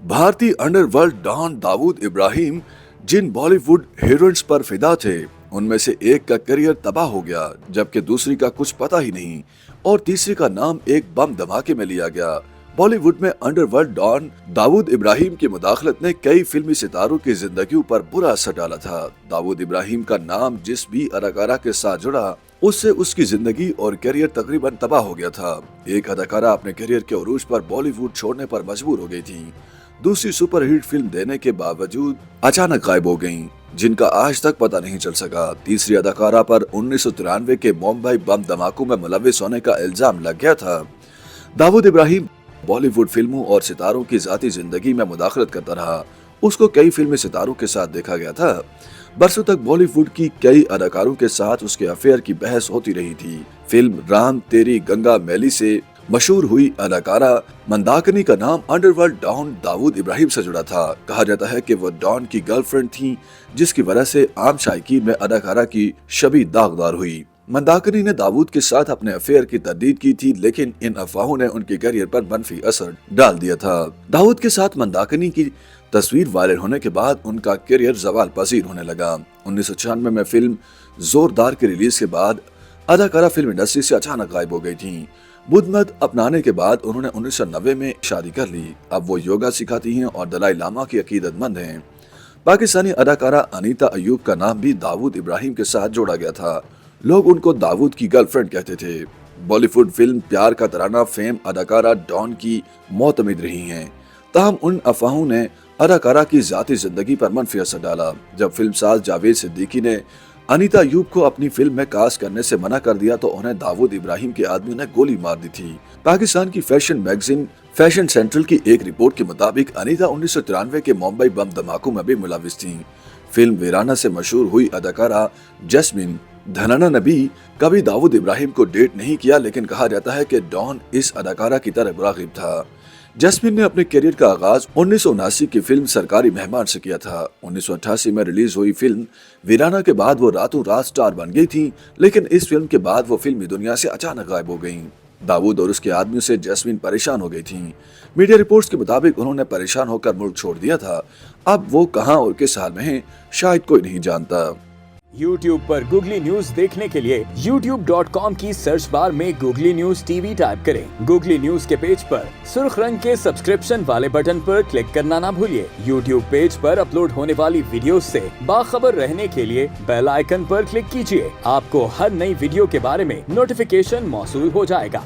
भारतीय underworld don Dawood Ibrahim जिन Bollywood heroines पर फिदा थे, उनमें से एक का करियर तबाह हो गया, जबकि दूसरी का कुछ पता ही नहीं और तीसरी का नाम एक बम धमाके में लिया गया। बॉलीवुड में अंडरवर्ल्ड डॉन दाऊद इब्राहिम की मुदाखलत ने कई फिल्मी सितारों की जिंदगी पर बुरा असर डाला था। दाऊद इब्राहिम का नाम जिस भी अदाकारा के साथ जुड़ा, उससे उसकी जिंदगी और करियर तकरीबन तबाह हो गया था। एक अदाकारा अपने करियर के उरूज पर बॉलीवुड छोड़ने पर मजबूर हो गई थी। दूसरी सुपरहिट फिल्म देने के बावजूद अचानक गायब हो गयीं, जिनका आज तक पता नहीं चल सका। तीसरी अदाकारा पर 1993 के मुंबई बम धमाकों में मुलविस होने का इल्जाम लग गया था। दाऊद इब्राहिम बॉलीवुड फिल्मों और सितारों की जाती जिंदगी में मुदाखलत करता रहा। उसको कई फिल्मी सितारों के साथ देखा गया था। बरसों तक बॉलीवुड की कई अदाकारों के साथ उसके अफेयर की बहस होती रही थी। फिल्म राम तेरी गंगा मैली से मशहूर हुई अदाकारा मंदाकिनी का नाम अंडरवर्ल्ड डॉन दाऊद इब्राहिम से जुड़ा था। कहा जाता है कि वो डॉन की गर्लफ्रेंड थी, जिसकी वजह से आम शायकीन में अदाकारा की छवि दागदार हुई। मंदाकिनी ने दाऊद के साथ अपने अफेयर की तरदीद की थी, लेकिन इन अफवाहों ने उनके करियर पर मनफी असर डाल दिया था। दाऊद के साथ मंदाकिनी की तस्वीर वायरल होने के बाद उनका करियर जवाल पजीर होने लगा। 1996 में फिल्म जोरदार की रिलीज के बाद अदाकारा फिल्म इंडस्ट्री से अचानक गायब हो गई थी। बुद्ध मत अपनाने के बाद उन्होंने 1990 में शादी कर ली। अब वो योगा सिखाती हैं और दलाई लामा की अकीदतमंद हैं। पाकिस्तानी अदाकारा अनीता अयूब का नाम भी दाऊद इब्राहिम के साथ जोड़ा गया था। लोग उनको दाऊद की गर्लफ्रेंड कहते थे। बॉलीवुड फिल्म प्यार का तराना फेम अदाकारा डॉन की मोतमिद रही हैं। ताहम उन अफवाहों ने अदाकारा की जाती जिंदगी पर मनफी असर डाला। जब फिल्मसाज जावेद सिद्दीकी ने अनीता अयूब को अपनी फिल्म में कास्ट करने से मना कर दिया, तो उन्हें दाऊद इब्राहिम के आदमी ने गोली मार दी थी। पाकिस्तान की फैशन मैगजीन फैशन सेंट्रल की एक रिपोर्ट के मुताबिक अनीता 1993 के मुंबई बम धमाकों में भी मुलविस थी। फिल्म वीराना से मशहूर हुई अदाकारा जैस्मिन धनाना ने भी कभी दाऊद इब्राहिम को डेट नहीं किया, लेकिन कहा जाता है कि डॉन इस अदाकारा की तरह राग़िब था। जैस्मिन ने अपने करियर का आगाज 1979 की फिल्म सरकारी मेहमान से किया था। 1988 में रिलीज हुई फिल्म वीराना के बाद वो रातों रात स्टार बन गई थी, लेकिन इस फिल्म के बाद वो फिल्मी दुनिया से अचानक गायब हो गयीं। दाऊद और उसके आदमियों से जैस्मिन परेशान हो गई थी। मीडिया रिपोर्ट्स के मुताबिक उन्होंने परेशान होकर मुल्क छोड़ दिया था। अब वो कहां और किस हाल में हैं, शायद कोई नहीं जानता। YouTube पर गूगली न्यूज देखने के लिए youtube.com की सर्च बार में गूगली न्यूज टीवी टाइप करें। गूगली न्यूज के पेज पर सुर्ख रंग के सब्सक्रिप्शन वाले बटन पर क्लिक करना ना भूलिए। YouTube पेज पर अपलोड होने वाली वीडियोस से बाखबर रहने के लिए बेल आइकन पर क्लिक कीजिए। आपको हर नई वीडियो के बारे में नोटिफिकेशन मौसूल हो जाएगा।